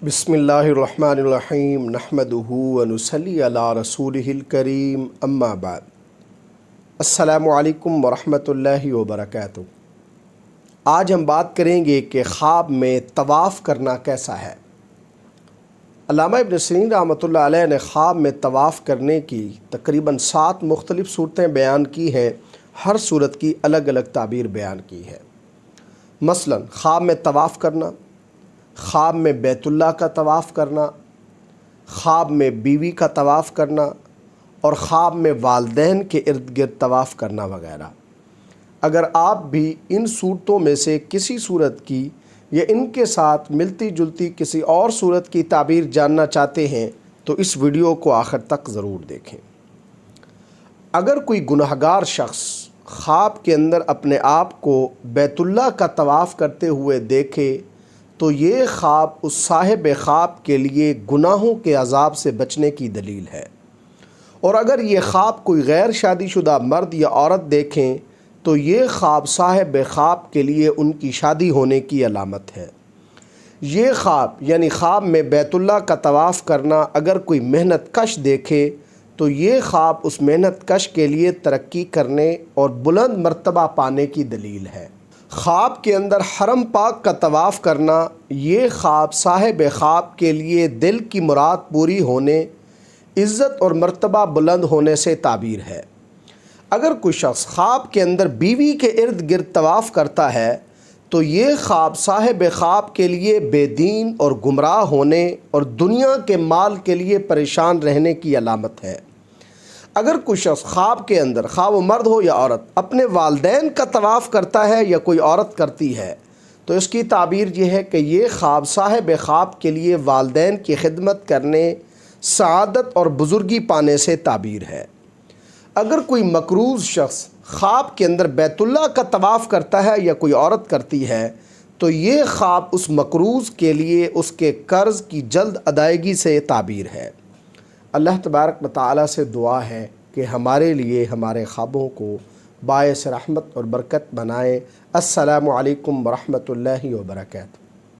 बिस्मिल्लाहिर्रहमानिर्रहीम नहमदुहु व नुसल्ली अला रसूलिहिल करीम अम्मा बाद। अस्सलामु अलैकुम व रहमतुल्लाहि व बरकातुहू। आज हम बात करेंगे कि ख्वाब में तवाफ़ करना कैसा है। अल्लामा इब्न सीरीन रहमतुल्लाह अलैह ने ख्वाब में तवाफ़ करने की तकरीबन 7 मुख्तलिफ़ सूरतें बयान की हैं। हर सूरत की अलग अलग ताबीर बयान की है। मसलन ख्वाब में तवाफ़ करना, ख्वाब में बैतुल्लाह का तवाफ़ करना, ख्वाब में बीवी का तवाफ़ करना और ख्वाब में वालदैन के इर्द गिर्द तवाफ़ करना वगैरह। अगर आप भी इन सूरतों में से किसी सूरत की या इनके साथ मिलती जुलती किसी और सूरत की ताबीर जानना चाहते हैं तो इस वीडियो को आखिर तक ज़रूर देखें। अगर कोई गुनहगार शख्स ख्वाब के अंदर अपने आप को बैतुल्लाह का तवाफ़ करते हुए देखे तो ये ख्वाब उस साहिब ख्वाब के लिए गुनाहों के अज़ाब से बचने की दलील है। और अगर ये ख्वाब कोई गैर शादीशुदा मर्द या औरत देखें तो ये ख्वाब साहिब ख्वाब के लिए उनकी शादी होने की अलामत है। ये ख्वाब यानी ख्वाब में बैतुल्लाह का तवाफ़ करना अगर कोई मेहनत कश देखे तो ये ख्वाब उस मेहनत कश के लिए तरक्की करने और बुलंद मर्तबा पाने की दलील है। ख्वाब के अंदर हरम पाक का तवाफ़ करना, ये ख्वाब साहिब ख्वाब के लिए दिल की मुराद पूरी होने, इज़्ज़त और मर्तबा बुलंद होने से ताबीर है। अगर कोई शख्स ख्वाब के अंदर बीवी के इर्द गिर्द तवाफ़ करता है तो ये ख्वाब साहिब ख्वाब के लिए बेदीन और गुमराह होने और दुनिया के माल के लिए परेशान रहने की अलामत है। अगर कोई शख्स ख्वाब के अंदर, ख्वाब वो मर्द हो या औरत, अपने वालदैन का तवाफ़ करता है या कोई औरत करती है तो इसकी ताबीर ये है कि ये ख्वाब साहिब ख्वाब के लिए वालदैन की खिदमत करने, सआदत और बुज़ुर्गी पाने से ताबीर है। अगर कोई मकरूज़ शख्स ख्वाब के अंदर बैतुल्लाह का तवाफ़ करता है या कोई औरत करती है तो ये ख्वाब उस मकरूज़ के लिए उसके कर्ज़ की जल्द अदायगी से ताबीर है। अल्लाह तबारक व तआला से दुआ है कि हमारे लिए हमारे ख्वाबों को बायस रहमत और बरकत बनाए। अस्सलामु अलैकुम व रहमतुल्लाहि व बरकातुहू।